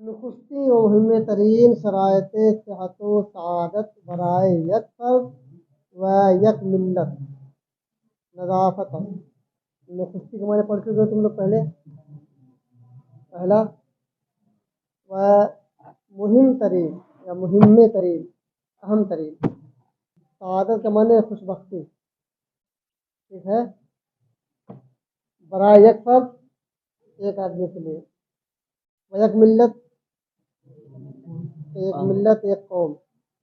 نخستی و مهم ترین شرائط صحت و سعادت برائے یک فرد و یک ملت نظافت. نخستی کے معنی پڑھ چکے ہو تم لوگ پہلے. پہلا و مهم ترین یا مهم ترین اہم ترین. سعادت کا معنی خوش بختی. ٹھیک ہے. برائے یک فرد ایک آدمی کے لیے. و یک ملت ایک ملت ایک قوم.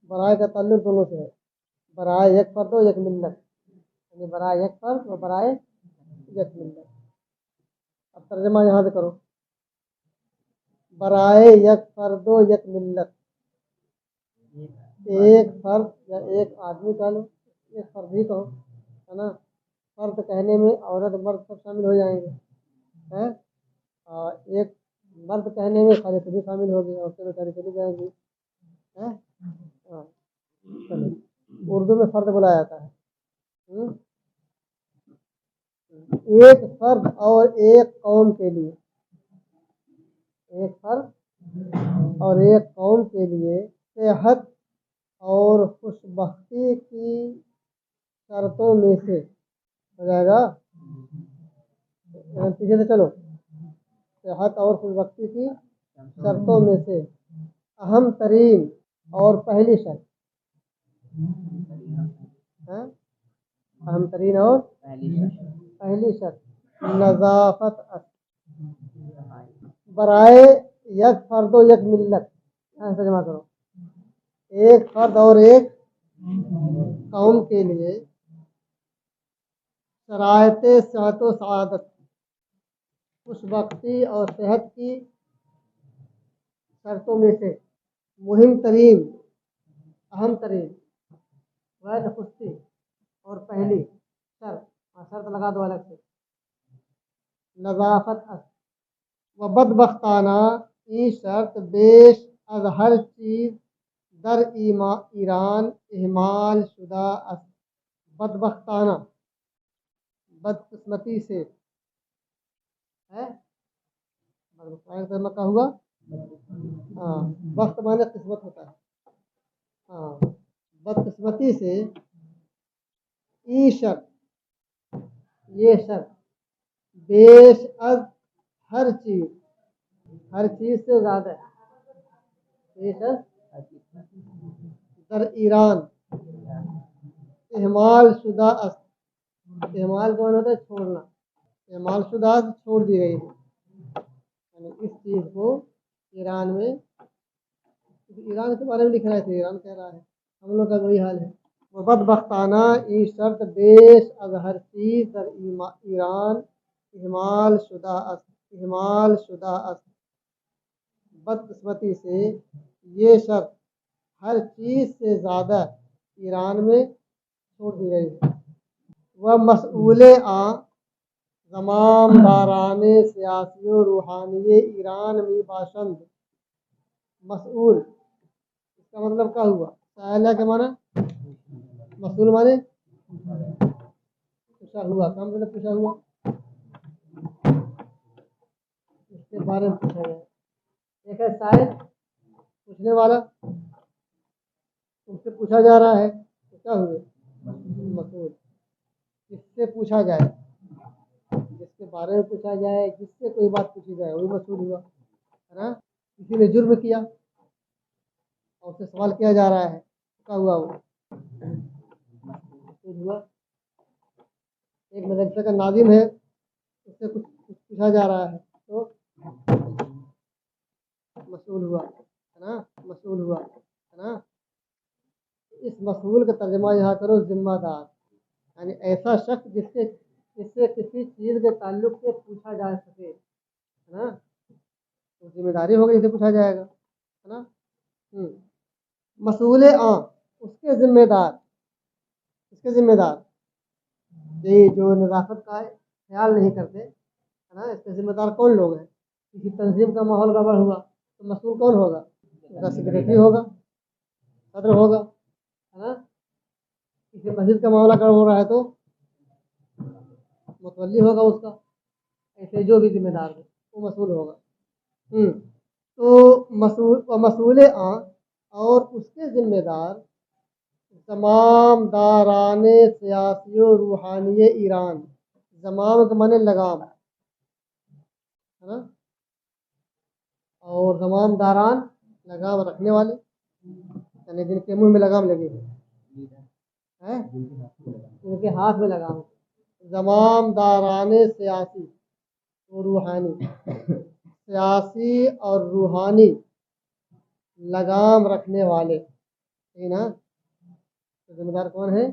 برائے کا تعلق دونوں سے ہے. برائے یک فرد و یک ملت یعنی برائے یک فرد و برائے یک ملت. اب ترجمہ یہاں سے کرو. برائے یک فرد و یک ملت. ایک فرد یا ایک آدمی کہہ لو, ایک فرد ہی کہو ہے نا. فرد کہنے میں عورت مرد سب شامل ہو جائیں گے. ایک مرد کہنے میں خالی بھی شامل ہوگی, عورتیں بیچاری چلی جائیں گی. اردو میں فرد بلایا جاتا ہے. ایک فرد اور ایک قوم کے لیے. ایک فرد اور ایک قوم کے لیے صحت اور خوش بختی کی شرطوں میں سے ہو جائے گا. پیچھے سے چلو. صحت اور خوش بختی کی شرطوں میں سے اہم ترین اور پہلی شرط. اہم ترین اور پہلی شرط نظافت. برائے یک فرد و یک ملت. ترجمہ کرو. ایک فرد اور ایک قوم کے لیے شرائط صحت و سعادت خوش بختی اور صحت کی شرطوں میں سے مہم ترین اہم ترین غیر نخستی اور پہلی شرط. شرط لگا دو الگ سے. نظافت و بدبختانہ ای شرط بیش از ہر چیز در ایران اہمال شدہ است. بدبختانہ بدقسمتی سے ہے. بدبختانہ کا ہوا بخت مانے قسمت ہوتا ہے. بدقسمتی سے ای شرط یہ شرط بیش از ہر چیز سے زیادہ بیش از در ایران اہمال شدہ است. اہمال کون ہوتا ہے چھوڑنا. اہمال شدہ چھوڑ دی گئی ہے. یعنی اس چیز کو ایران میں ایران کے بارے میں لکھ رہا ہے. ایران کہہ رہا ہے ہم لوگ کا وہی حال ہے. بدبختانہ ای شرط بیش از ہر چیز در ایران اہمال شدہ است. اہمال شدہ است. بدقسمتی سے یہ شرط ہر چیز سے زیادہ ایران میں چھوڑ دی گئی ہے. وہ مسئول زمام داران سیاسی و روحانی ایران میں باشند. مسئول اس کا مطلب کیا ہوا؟ سائلہ کے معنی مسئول مانے پوچھا ہوا. کام مطلب پوچھا ہوا. اس کے بارے میں پوچھا گیا. ایک ہے سائل پوچھنے والا, اس سے پوچھا جا رہا ہے تو کیا ہوئے مسئول. جس سے پوچھا جائے, جس کے بارے میں پوچھا جائے, جس سے کوئی بات پوچھی جائے وہی مسئول ہوا ہے نا. کسی نے جرم کیا اور اس سے سوال کیا جا رہا ہے کیا ہوا وہ مسئول ہوا. ایک مدرسے کا ناظم ہے, اس سے کچھ پوچھا جا رہا ہے تو مسئول ہوا ہے نا. مسئول ہوا ہے نا. اس مسئول کا ترجمہ یہاں کرو ذمہ دار. یعنی ایسا شخص جس سے کسی چیز کے تعلق سے پوچھا جا سکے ہے نا. تو ذمہ داری ہوگی اسے پوچھا جائے گا ہے نا. مسئول اس کے ذمہ دار. اس کے ذمہ دار یہ جو نظافت کا خیال نہیں کرتے ہے نا. اس کے ذمہ دار کون لوگ ہیں؟ کسی تنظیم کا ماحول گڑبڑ ہوا تو مسئول کون ہوگا؟ اس کا سیکریٹری ہوگا, صدر ہوگا ہے نا. کسی مسجد کا معاملہ گڑبڑ ہو رہا ہے تو متولی ہوگا اس کا. ایسے جو بھی ذمہ دار ہو وہ مسئول ہوگا. تو مسئول اور اس کے ذمہ دار زمام داران سیاسی و روحانی ایران. زمام کا معنی لگام ہے نا، اور زمام داران لگام رکھنے والے، یعنی جن کے منہ میں لگام لگی ہے، ان کے ہاتھ میں لگام. زمام داران سیاسی و روحانی، سیاسی اور روحانی لگام رکھنے والے، ٹھیک نا. ذمہ دار کون ہے؟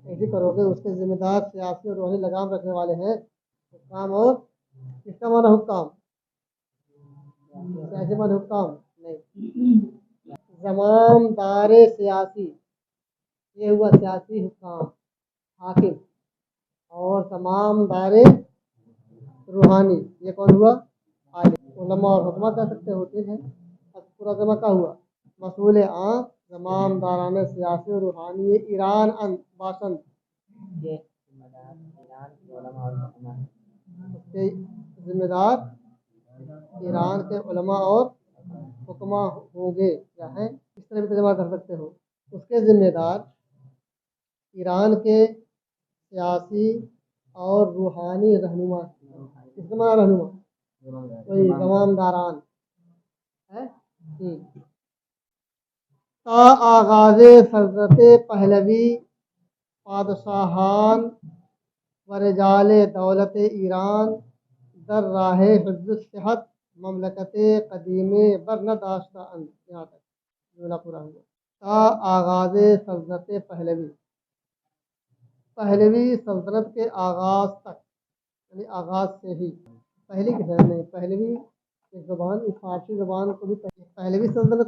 ایسی کرو گے اس کے ذمہ دار سیاسی اور روحانی لگام رکھنے والے ہیں. حکام اور کس کا مانا حکام؟ سیاسی مانا حکام نہیں. زمام دار سیاسی یہ ہوا سیاسی حکام حاکم، اور تمام دار روحانی یہ کون ہوا؟ عالم. علماء اور حکمہ کہہ سکتے ہو، ٹھیک ہے. اب پورا جمع کا ہوا مسئول عام زمام داران سیاسی و روحانی ایران ان باشند اس کے ذمہ دار ایران کے علماء اور حکمہ ہوں گے. کیا ہیں؟ اس طرح بھی ترجمہ کر سکتے ہو. اس کے ذمہ دار ایران کے سیاسی اور روحانی رہنما. کس کا معنی رہنما؟ وہی تمام داران ہے. تا آغاز سلطنت پہلوی بادشاہان و رجال دولت ایران در راہ حفظ صحت مملکت قدیم بر نداشتہ ان. یہاں تک جملہ پورا ہوا. تا آغاز سلطنت پہلوی، پہلوی سلطنت کے آغاز تک، یعنی آغاز سے ہی. پہلی کی طرح نہیں، پہلوی ایک زبان، اس فارسی زبان کو بھی پہلوی سلطنت،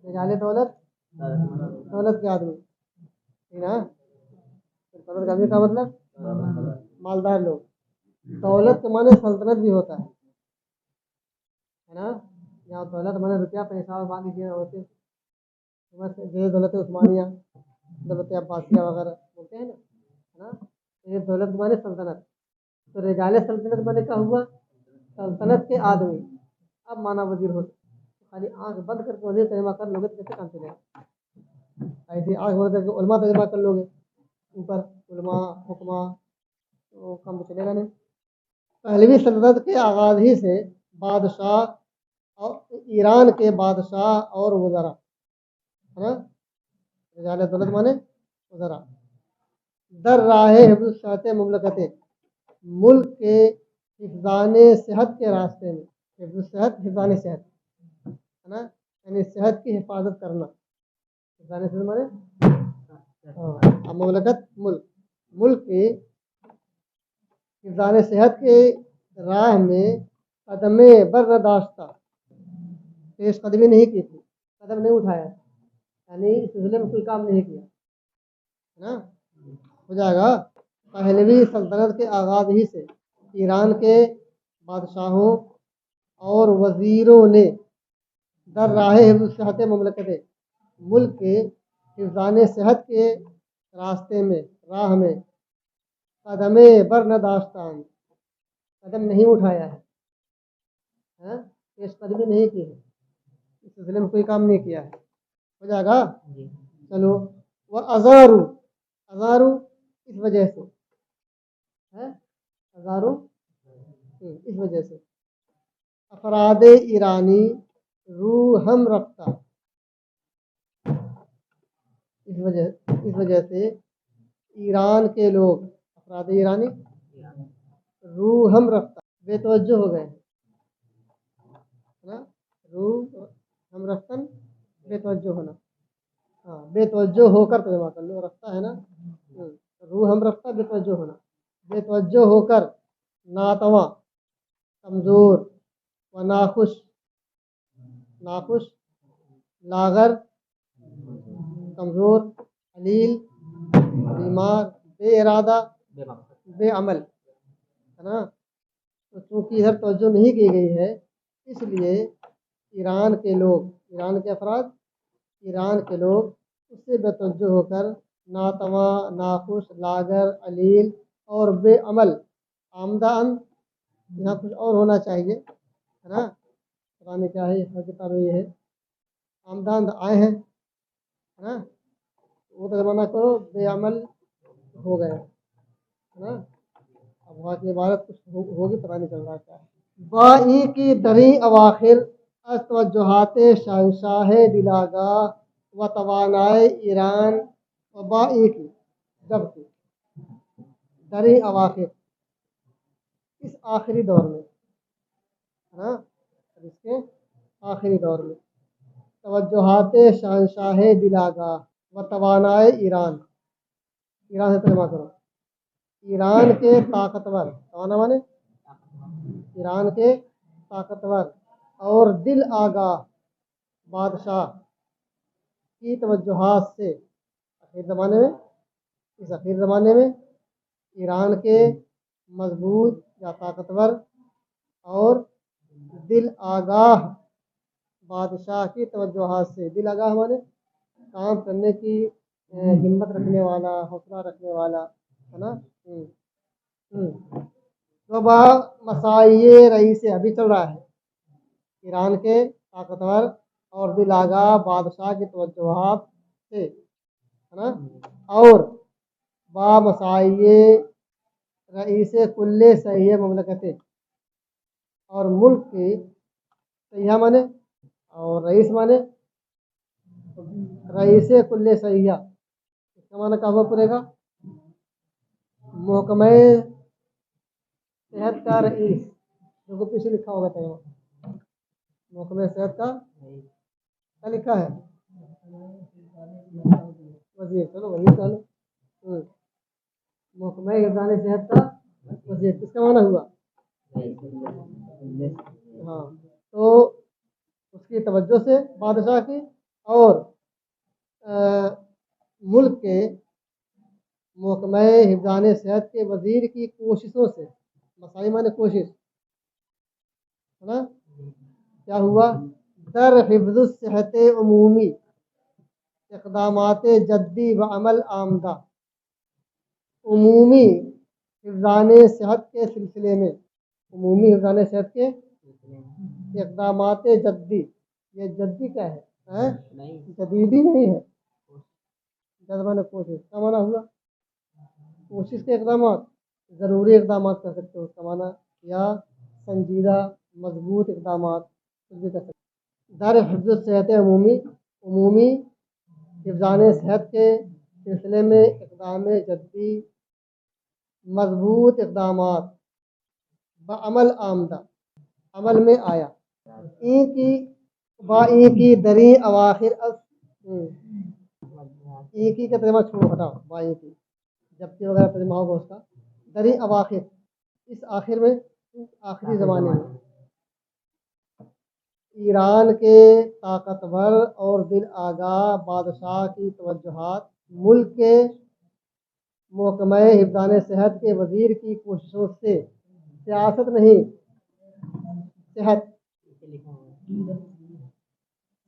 رجال دولت، دولت کے آدمی، ٹھیک نا. دولت کے آدمی کا مطلب مالدار لوگ. دولت کے معنی سلطنت بھی ہوتا ہے نا. یہاں دولت معنی روپیہ پیسہ باقی چیزیں ہوتی ہیں، جیسے دولت عثمانیہ، دولت عباسیہ وغیرہ بولتے ہیں نا. یہ دولت معنی سلطنت. تو رجال سلطنت معنی کیا ہوا؟ سلطنت کے آدمی. اب مانا وزیر ہوتا، خالی آنکھ بند کر کے وزیر ترجمہ کر لو گے تو کیسے کام چلے گا؟ ایسی آنکھ بند کر کے علماء ترجمہ کر لو گے اوپر، علماء حکماء، تو کام تو چلے گا نہیں. پہلوی سلطنت کے آغاز ہی سے بادشاہ اور ایران کے بادشاہ اور وزراء ہے نا، رجال دولت مانے وزراء، در راہ حفظ صحت مملکت، ملک کے حفظان صحت کے راستے میں. حفظ صحت، حفظان صحت ہے نا، یعنی صحت کی حفاظت کرنا. حفظان صحت مانے مملکت، ملک، ملک کے حفظان صحت کے راہ میں قدم برداشتہ، پیش قدمی نہیں کی تھی، قدم نہیں اٹھایا، یعنی اس سلسلے میں کوئی کام نہیں کیا ہے نا. ہو جائے گا. پہلوی سلطنت کے آغاز ہی سے ایران کے بادشاہوں اور وزیروں نے در راہ حفظ صحت مملکت، ملک کے حفظان صحت کے راستے میں، راہ میں قدم بر نداشتان، قدم نہیں اٹھایا ہے، پیش قدمی نہیں کی ہے، اس سلسلے میں کوئی کام نہیں کیا ہے. ہو جائے گا. چلو. وہ ازارو، ازارو اس وجہ سے ہے، ازارو اس وجہ سے افراد ایرانی روح ہم رفتہ، اس وجہ سے ایران کے لوگ، افراد ایرانی روح ہم رفتہ، بے توجہ ہو گئے نا. روح ہم رفتن بے توجہ ہونا، ہاں بے توجہ ہو کر ترجمہ کر لو، رفتہ ہے نا. روح ہم رفتہ بے توجہ ہونا، بے توجہ ہو کر ناتواں، کمزور، و ناخوش، ناخوش، لاغر، کمزور، علیل، بیمار، بے ارادہ، بے عمل ہے نا. تو چونکہ ادھر توجہ نہیں کی گئی ہے، اس لیے ایران کے لوگ، ایران کے افراد، ایران کے لوگ اس سے بے توجہ ہو کر नातवा, नाखुश, लागर, अलील और बेअमल। आमदान यहाँ कुछ और होना चाहिए, है ना, पता नहीं क्या है, हर किताब में ये है। आमदान तो आए हैं, है ना, वो तर्जमा करो बेअमल हो गए, है ना। अब वहाँ की इबारत कुछ होगी, पता नहीं चल रहा क्या है। बाई की दरी अवाखिर अस्तवजुहात शहंशाह दिलागा व तवानाए ईरान व बाई की, जबकि दरी अवाखिर इस आखिरी दौर में, है ना, इसके आखिरी दौर में तवज्जुहात शहंशाह दिलागा व तवानाए ईरान, ईरान से तर्जुमा करो, ईरान के ताकतवर, तवाना माने ईरान के ताकतवर और दिल आगाह बादशाह की तवज्जुहात से, आखिर ज़माने में, इस आखिर ज़माने में ईरान के मजबूत या ताकतवर और दिल आगाह बादशाह की तवज्जुहात से, दिल आगाह माने काम करने की हिम्मत रखने वाला, हौसला रखने वाला, है ना। वबा मसाइये रही से अभी चल रहा है, ईरान के ताकतवर और दिल आगाह बादशाह की तवज्जुहात से, है ना, और बा मसाइये रईस कुल्ले सही ममलकत, और मुल्क की सैया माने और रईस माने रईस कुल्ले सैया, इसका माना क्या हुआ पड़ेगा, महकमे सेहत का रईस, जो पीछे लिखा होगा तैयार, महकमे सेहत का क्या लिखा है, वजीर, चलो वजीर कह लो, महकमे हिफ्ज़ान सेहत का वजीर, किसका माना हुआ, हाँ, तो उसकी तवज्जो से बादशाह की, और मुल्क के महकमे हिफ्ज़ान सेहत के वजीर की कोशिशों से, मसाई माने कोशिश, है ना, क्या हुआ, दर हिफ्ज़ सेहत उमूमी इक़दामात जद्दी व अमल आमदा, उमूमी हिफ्ज़ान सेहत के सिलसिले में, उमूमी हिफ्ज़ान सेहत के इक़दामात जद्दी, ये जद्दी क्या है? जदीदी नहीं है, जज्बान कोशिश का माना हुआ कोशिश के इक़दाम, ज़रूरी इक़दाम कर सकते हो उसका माना, या संजीदा मजबूत इक़दाम कुछ भी कर सकते हो। दर हिफ्ज़ सेहत उमूमी, उमूमी हिफ्ज़ान सेहत के सिलसिले में इक़दाम जद्दी मजबूत इक़दाम बअमल आमदा, अमल में आया, ई की बाई की दरी अवाखिर ई की का तर्जुमा छोड़ो, हटाओ, बाई की जबकि वगैरह तर्जुमा होगा उसका, दरी अवाखिर इस आखिर में, आखिरी ज़माने में ईरान के ताकतवर और दिल आगाह बादशाह की तवज्जुहात मुल्क के महकमे हिफ्ज़ान सेहत के वजीर की कोशिशों से, सियासत नहीं सेहत,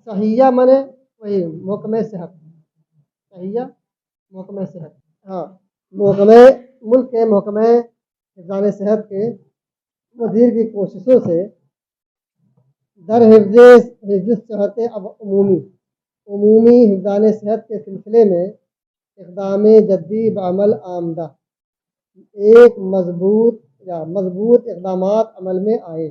सहिया मने वही महकमे सेहत, सहिया महकमे सेहत, हाँ, महकमे मुल्क के महकमे हिफ्ज़ान सेहत के वजीर की कोशिशों से दर हिफ्ज़ सेहत अब उमूमी हिफ्ज़ान सेहत के सिलसिले में इक़दाम जद्दी बअमल आमदा, एक मजबूत इक़दामात अमल में आए।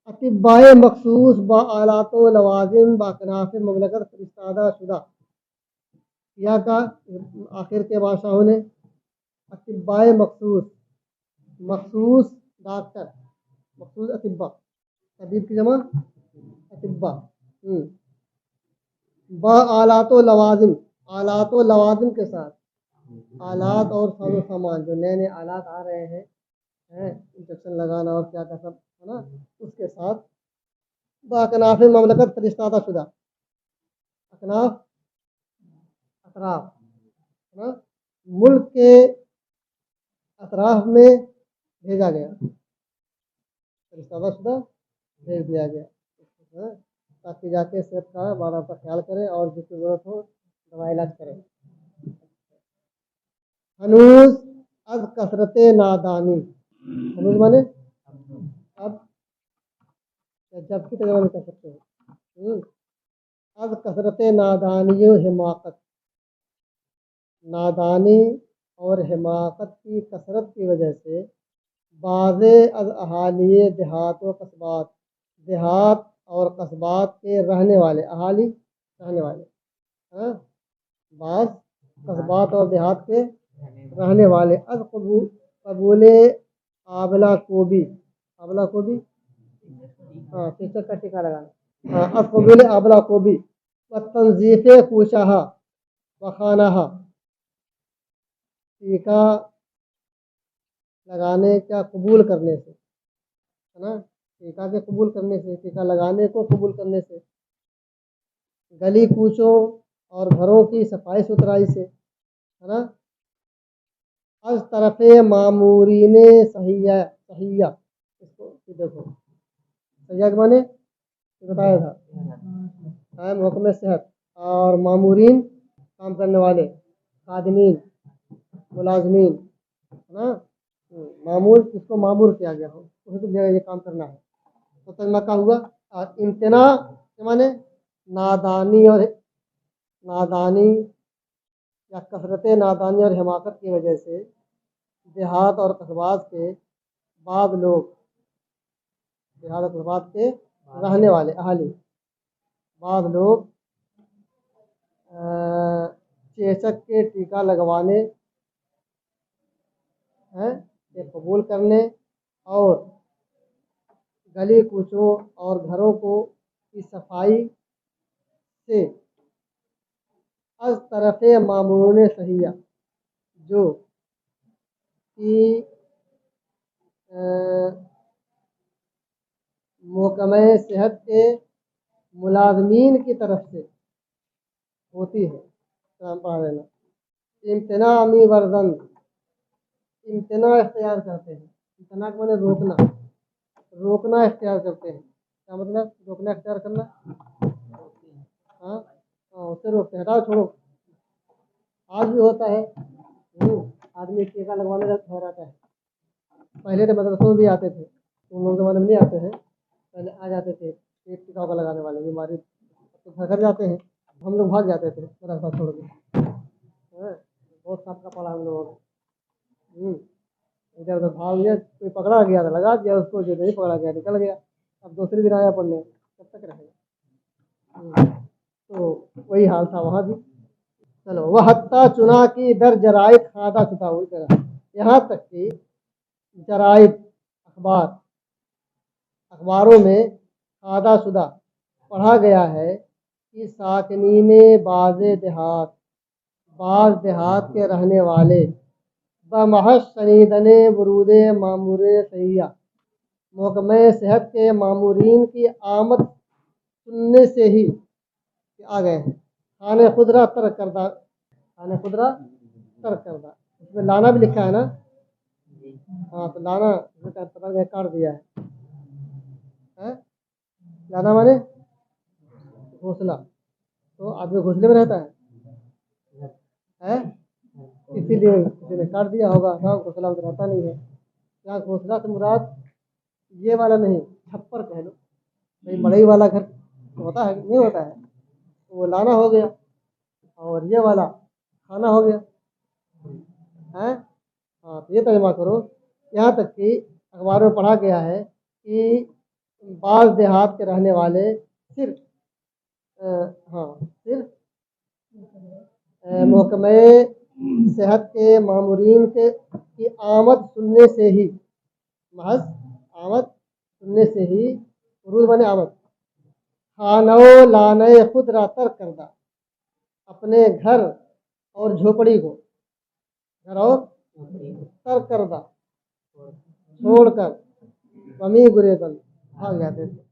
अतिब्बाए मखसूस ब आलात व लवाजिम बाकनाफ ममलकत फरिस्तादा शुदा, या का आखिर के बादशाहों ने अतिब्बाए मखसूस, मखसूस डॉक्टर, मखसूस अतिब्बा, तबीब की जमा अतिब्बा, ब आलात व लवाजिम, आलात व लवाजिम के साथ, आलात और साजो सामान, जो नए नए आलात आ रहे हैं, इंजेक्शन लगाना और क्या क्या सब, है ना, उसके साथ बाकनाफ ममलकत फरिस्तादा शुदा, अकनाफ अतराफ, है ना, मुल्क के अतराफ में भेजा गया, फरिस्तादा शुदा भेज दिया गया, है, ताकि जाके सेहत का बार का ख्याल करें और जिसकी ज़रूरत हो दवा इलाज करें। हनूज अज कसरत नादानी, हनूज माने अब या जब की तरह कर सकते हैं। अज कसरत नादानी हिमाकत, नादानी और हिमाकत की कसरत की वजह से बाज़े अज अहाली देहात व कस्बात, देहात और कस्बात के रहने वाले, अहाली रहने वाले, हाँ, बाज़ कस्बात और देहात के रहने वाले, अज कबूले आबला को भी, आबला को भी, हाँ शीर्षक का टीका लगाना, हाँ, अज कबूले आबला को भी, व तंजीफ़ पूछाहा व खानाहा, टीका लगाने का कबूल करने से, है ना, टीका के कबूल करने से, टीका लगाने को कबूल करने से, गली कूचों और घरों की सफाई सुथराई से, है ना, अज तरफ मामूरीन सहिया, सहिया इसको देखो, सहिया के माने बताया था, कायम हुक्म सेहत, और मामूरीन काम करने वाले, खादिमीन, मुलाजमीन, है ना, मामूर किसको मामूर किया गया हो, उसी जगह ये काम करना है। तो तर्जुमा क्या हुआ, और इम्तना के माने नादानी और नादानी या कसरत नादानी और हिमाकत की वजह से देहात और कस्बात के बाद लोग, देहात और कस्बात के रहने वाले अहाली, बाद लोग चेचक के टीका लगवाने हैं, ये कबूल करने, और गली कूचों और घरों को की सफाई से अज तरफ मामून सहिया, जो कि महकमा सेहत के मुलाजमीन की तरफ से होती है, पढ़ा लेना। इम्तना अमी वर्जन, इम्तना इख्तियार करते हैं, इम्तना को मैंने रोकना, रोकना इख्तियार करते हैं, क्या मतलब रोकना इख्तियार करना, हाँ हाँ, उससे रोकते हैं, हटाओ छोड़ो। आज भी होता है, आदमी टीका लगवाने रहता है, पहले तो मदरसों में भी आते थे, उन लोग ज़माने में नहीं आते हैं, पहले आ जाते थे एक टीका का लगाने वाले बीमारी, तो घर घर जाते हैं, हम लोग भाग जाते थे मदरसा छोड़ के, बहुत सांप का पड़ा हम लोगों को, इधर उधर भाग गया, कोई पकड़ा गया तो लगा दिया उसको, जो नहीं पकड़ा गया निकल गया, अब दूसरे दिन आया पढ़ने, कब तक रहेगा। तो वही हाल था वहाँ भी। चलो, वह हत्ता चुना की दर जराइद खादा शुदा, वही तरह यहाँ तक कि जराइद अखबार, अखबारों में खादा शुदा पढ़ा गया है कि साकिनीने बाज़े देहात, बाज़ देहात के रहने वाले, बमहज शनीदने वरूद मामूर सहिया, महकमा सेहत के मामूरीन की आमद सुनने से ही आ गए हैं। खाने खुदरा तर्क करदा, खाने खुदरा तर्क करदा, उसमें लाना भी लिखा है ना, हाँ, तो लाना पता काट दिया है? लाना माने घोंसला, तो आदमी घोंसले में रहता है? इसीलिए किसी ने काट दिया होगा, ना घोंसला तो रहता नहीं है। यहाँ घोंसला से मुराद ये वाला नहीं, छप्पर कह लो, भाई मड़ई वाला घर होता है नहीं होता है, तो वो लाना हो गया, और ये वाला खाना हो गया है। हाँ, तो ये तर्जुमा करो, यहाँ तक कि अखबार में पढ़ा गया है कि बाज़ देहात के रहने वाले सिर्फ हाँ सिर्फ महकमा सेहत के मामूरीन के की आमद सुनने से ही, महज आमद सुनने से ही, उरूज बने आमद, खानो लाने खुद रातर करदा, अपने घर और झोपड़ी को, घर और तर करदा छोड़कर, कमी गुरेदन भाग जाते थे।